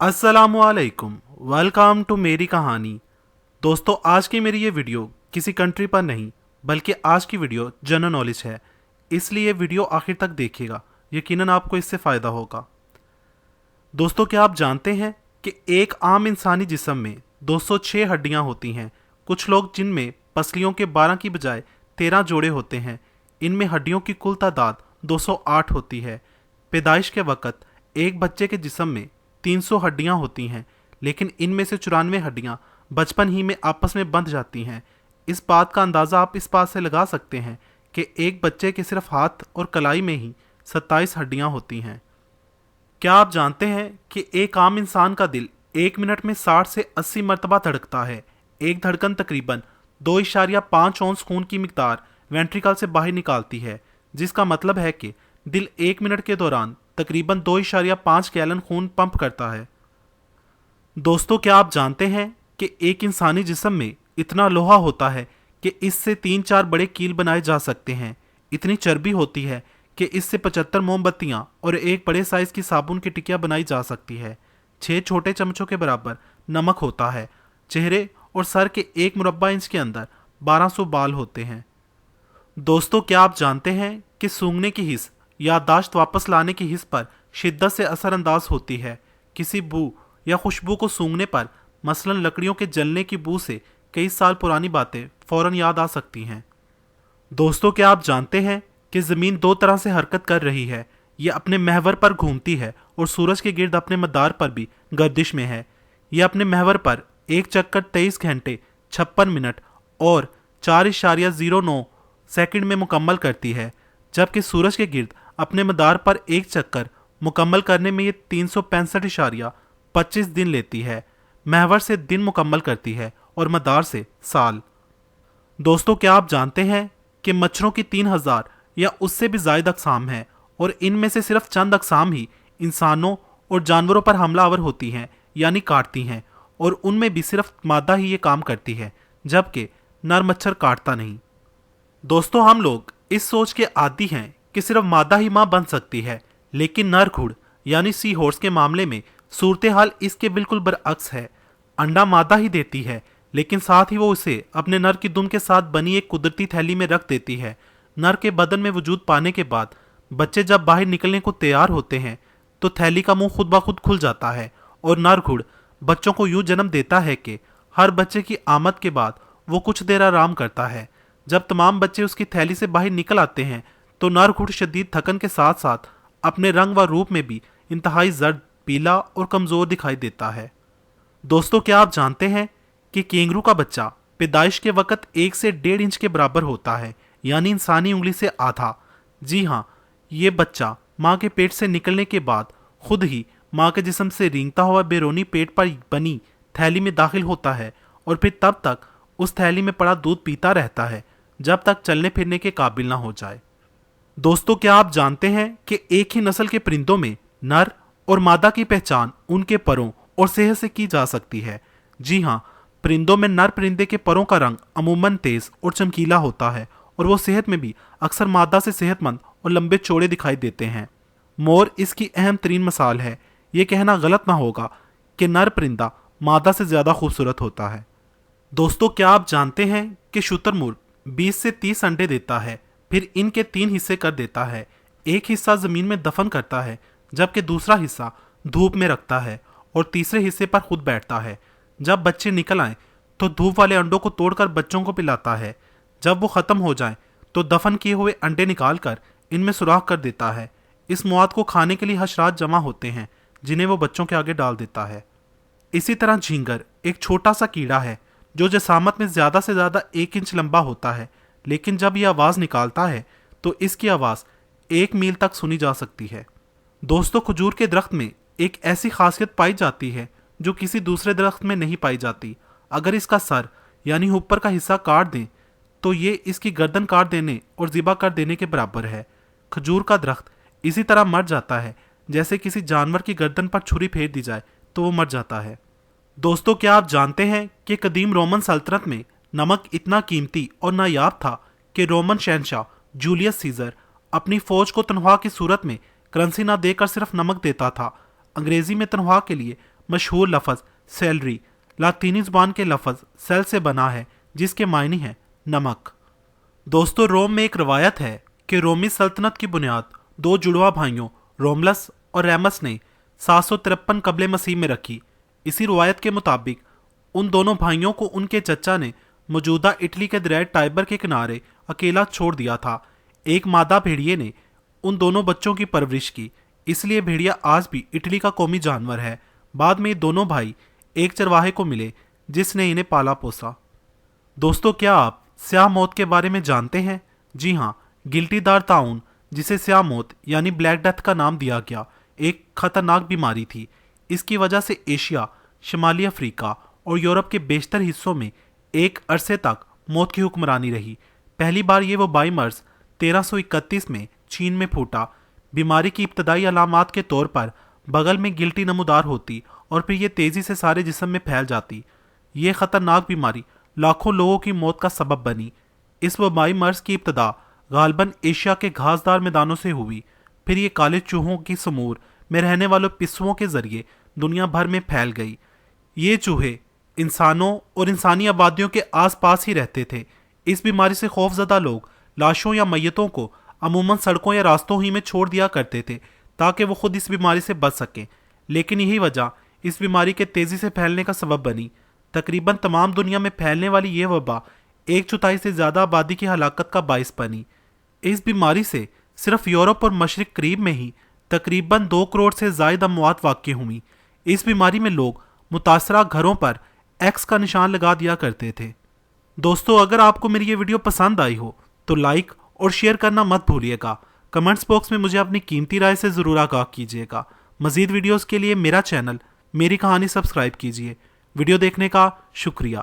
अस्सलामुअलैकुम, welcome to मेरी कहानी। दोस्तों, आज की मेरी ये वीडियो किसी कंट्री पर नहीं बल्कि आज की वीडियो जनरल नॉलेज है, इसलिए वीडियो आखिर तक देखिएगा, यकीनन आपको इससे फ़ायदा होगा। दोस्तों, क्या आप जानते हैं कि एक आम इंसानी जिस्म में 206 हड्डियां होती हैं। कुछ लोग जिनमें पसलियों के 12 की बजाय 13 जोड़े होते हैं। इनमें हड्डियों की कुल तादाद 208 होती है। पैदाइश के वक़्त एक बच्चे के जिस्म में 300 हड्डियां होती हैं, लेकिन इनमें से 94 हड्डियां बचपन ही में आपस में बंध जाती हैं। इस बात का अंदाज़ा आप इस बात से लगा सकते हैं कि एक बच्चे के सिर्फ हाथ और कलाई में ही 27 हड्डियां होती हैं। क्या आप जानते हैं कि एक आम इंसान का दिल एक मिनट में 60 से 80 मरतबा धड़कता है। एक धड़कन तकरीबन 2.5 औंस खून की मिकदार वेंट्रिकल से बाहर निकालती है, जिसका मतलब है कि दिल एक मिनट के दौरान तकरीबन 2.5 गैलन खून पंप करता है। दोस्तों, क्या आप जानते हैं कि एक इंसानी जिस्म में इतना लोहा होता है कि इससे 3-4 बड़े कील बनाए जा सकते हैं। इतनी चर्बी होती है कि इससे 75 मोमबत्तियां और एक बड़े साइज की साबुन की टिकिया बनाई जा सकती है। 6 छोटे चमचों के बराबर नमक होता है। चेहरे और सर के 1 मुरब्बा इंच के अंदर 1200 बाल होते हैं। दोस्तों, क्या आप जानते हैं कि सूंघने की हिस्स याददाश्त वापस लाने की हिस्स पर शिद्दत से असरअंदाज होती है। किसी बू या खुशबू को सूंघने पर, मसलन लकड़ियों के जलने की बू से कई साल पुरानी बातें फौरन याद आ सकती हैं। दोस्तों, क्या आप जानते हैं कि ज़मीन 2 तरह से हरकत कर रही है। ये अपने महवर पर घूमती है और सूरज के गिर्द अपने मदार पर भी गर्दिश में है। ये अपने महवर पर एक चक्कर 23 घंटे 56 मिनट और 4.09 सेकंड में मुकम्मल करती है, जबकि सूरज के गिर्द अपने मदार पर एक चक्कर मुकम्मल करने में ये 365.25 दिन लेती है। महवर से दिन मुकम्मल करती है और मदार से साल। दोस्तों, क्या आप जानते हैं कि मच्छरों की 3000 या उससे भी ज़ायद अक़साम हैं और इनमें से सिर्फ चंद अक़साम ही इंसानों और जानवरों पर हमलावर होती हैं, यानी काटती हैं, और उनमें भी सिर्फ मादा ही ये काम करती है, जबकि नर मच्छर काटता नहीं। दोस्तों, हम लोग इस सोच के आदी हैं कि सिर्फ मादा ही माँ बन सकती है, लेकिन नर घुड़ यानी सी हॉर्स के मामले में सूरत हाल इसके बिल्कुल बरअक्स है। अंडा मादा ही देती है, लेकिन साथ ही वो उसे अपने नर की दुम के साथ बनी एक कुदरती थैली में रख देती है। नर के बदन में वजूद पाने के बाद बच्चे जब बाहर निकलने को तैयार होते हैं तो थैली का मुंह खुद ब खुद खुल जाता है और नर घुड़ बच्चों को यूं जन्म देता है कि हर बच्चे की आमद के बाद वो कुछ देर आराम करता है। जब तमाम बच्चे उसकी थैली से बाहर निकल आते हैं तो नर घुड़ शदीद थकन के साथ साथ अपने रंग व रूप में भी इंतहाई जर्द, पीला और कमज़ोर दिखाई देता है। दोस्तों, क्या आप जानते हैं कि केंगरू का बच्चा पैदाइश के वक़्त 1 से 1.5 इंच के बराबर होता है, यानी इंसानी उंगली से आधा। जी हाँ, ये बच्चा माँ के पेट से निकलने के बाद खुद ही माँ के जिस्म से रेंगता हुआ बैरूनी पेट पर बनी थैली में दाखिल होता है और फिर तब तक उस थैली में पड़ा दूध पीता रहता है जब तक चलने फिरने के काबिल ना हो जाए। दोस्तों, क्या आप जानते हैं कि एक ही नस्ल के परिंदों में नर और मादा की पहचान उनके परों और सेहत से की जा सकती है। जी हाँ, परिंदों में नर परिंदे के परों का रंग अमूमन तेज और चमकीला होता है और वो सेहत में भी अक्सर मादा से सेहतमंद और लंबे चौड़े दिखाई देते हैं। मोर इसकी अहम तरीन मिसाल है। ये कहना गलत ना होगा कि नर परिंदा मादा से ज़्यादा खूबसूरत होता है। दोस्तों, क्या आप जानते हैं कि शुतुरमुर्ग 20 से 30 अंडे देता है, फिर इनके 3 हिस्से कर देता है। एक हिस्सा ज़मीन में दफन करता है, जबकि दूसरा हिस्सा धूप में रखता है और तीसरे हिस्से पर खुद बैठता है। जब बच्चे निकल आए तो धूप वाले अंडों को तोड़कर बच्चों को पिलाता है। जब वो ख़त्म हो जाए तो दफन किए हुए अंडे निकालकर इनमें सुराख कर देता है। इस मौत को खाने के लिए हशरात जमा होते हैं, जिन्हें वो बच्चों के आगे डाल देता है। इसी तरह झींगर एक छोटा सा कीड़ा है जो जसामत में ज़्यादा से ज़्यादा 1 इंच लंबा होता है, लेकिन जब यह आवाज़ निकालता है तो इसकी आवाज़ 1 मील तक सुनी जा सकती है। दोस्तों, खजूर के दरख्त में एक ऐसी खासियत पाई जाती है जो किसी दूसरे दरख्त में नहीं पाई जाती। अगर इसका सर यानी ऊपर का हिस्सा काट दें तो ये इसकी गर्दन काट देने और ज़िबा कर देने के बराबर है। खजूर का दरख्त इसी तरह मर जाता है जैसे किसी जानवर की गर्दन पर छुरी फेर दी जाए तो वो मर जाता है। दोस्तों, क्या आप जानते हैं कि कदीम रोमन सल्तनत में नमक इतना कीमती और नायाब था कि रोमन शहंशाह जूलियस सीजर अपनी फौज को तनख्वाह की सूरत में करेंसी ना देकर सिर्फ नमक देता था। अंग्रेजी में तनख्वाह के लिए مشہور لفظ سیلری لاطینی زبان کے لفظ سیل سے بنا ہے جس کے معنی ہے نمک۔ دوستو، روم میں ایک روایت ہے کہ رومی سلطنت کی بنیاد دو جڑواں بھائیوں روملس اور ریمس نے 753 قبل مسیح میں رکھی۔ اسی روایت کے مطابق ان دونوں بھائیوں کو ان کے چچا نے موجودہ اٹلی کے دریائے ٹائبر کے کنارے اکیلا چھوڑ دیا تھا۔ ایک مادہ بھیڑیے نے ان دونوں بچوں کی پرورش کی، اس لیے بھیڑیا آج بھی اٹلی کا قومی جانور ہے۔ بعد میں یہ دونوں بھائی ایک چرواہے کو ملے جس نے انہیں پالا پوسا۔ دوستو، کیا آپ سیاہ موت کے بارے میں جانتے ہیں؟ جی ہاں، گلٹی دار طاعون، جسے سیاہ موت یعنی بلیک ڈیتھ کا نام دیا گیا، ایک خطرناک بیماری تھی۔ اس کی وجہ سے ایشیا، شمالی افریقہ اور یورپ کے بیشتر حصوں میں ایک عرصے تک موت کی حکمرانی رہی۔ پہلی بار یہ وبائی مرض 1331 میں چین میں پھوٹا۔ بیماری کی ابتدائی علامات کے طور پر بغل میں گلٹی نمودار ہوتی اور پھر یہ تیزی سے سارے جسم میں پھیل جاتی۔ یہ خطرناک بیماری لاکھوں لوگوں کی موت کا سبب بنی۔ اس وبائی مرض کی ابتدا غالباً ایشیا کے گھاسدار میدانوں سے ہوئی، پھر یہ کالے چوہوں کی سمور میں رہنے والوں پسوؤں کے ذریعے دنیا بھر میں پھیل گئی۔ یہ چوہے انسانوں اور انسانی آبادیوں کے آس پاس ہی رہتے تھے۔ اس بیماری سے خوف زدہ لوگ لاشوں یا میتوں کو عموماً سڑکوں یا راستوں ہی میں چھوڑ دیا کرتے تھے تاکہ وہ خود اس بیماری سے بچ سکیں، لیکن یہی وجہ اس بیماری کے تیزی سے پھیلنے کا سبب بنی۔ تقریباً تمام دنیا میں پھیلنے والی یہ وبا 1/4 سے زیادہ آبادی کی ہلاکت کا باعث بنی۔ اس بیماری سے صرف یورپ اور مشرق قریب میں ہی تقریباً 2 کروڑ سے زائد اموات واقع ہوئیں۔ اس بیماری میں لوگ متاثرہ گھروں پر ایکس کا نشان لگا دیا کرتے تھے۔ دوستو، اگر آپ کو میری یہ ویڈیو پسند آئی ہو تو لائک اور شیئر کرنا مت بھولیے گا۔ کمنٹس باکس میں مجھے اپنی قیمتی رائے سے ضرور آگاہ کیجیے گا۔ مزید ویڈیوز کے لیے میرا چینل میری کہانی سبسکرائب کیجیے۔ ویڈیو دیکھنے کا شکریہ۔